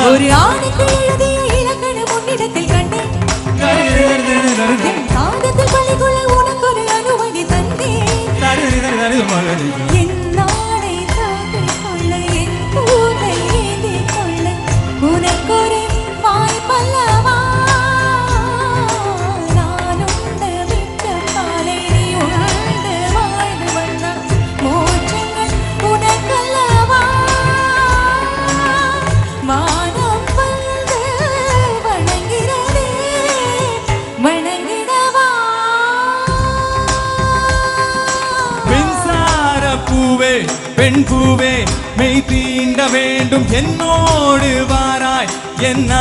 ஒரு ஆணுக்கு எழுதிய இலக்கணம் உன்னிடத்தில் கண்டேன் காதத்தில் பள்ளிக்குள்ள உனக்கு ஒரு அனுமதி தந்தேன் என் நாடை தாக்கிக் கொள்ள என் கூதை ஏந்திக் கொள்ள உனக்கு ஒரு வாய்ப்பல்லவா நான் உண்ட விட்ட பாலை நீ உணர்ந்து வாழ்ந்து வந்த மோட்சங்கள் உனக்கல்லவா வானம் வந்து வணங்கிறதே வணங்கிடவா மின்சார பூவே பெண் பூவே மெய் தீண்ட வேண்டும் என்னோடு வாராய் என்ன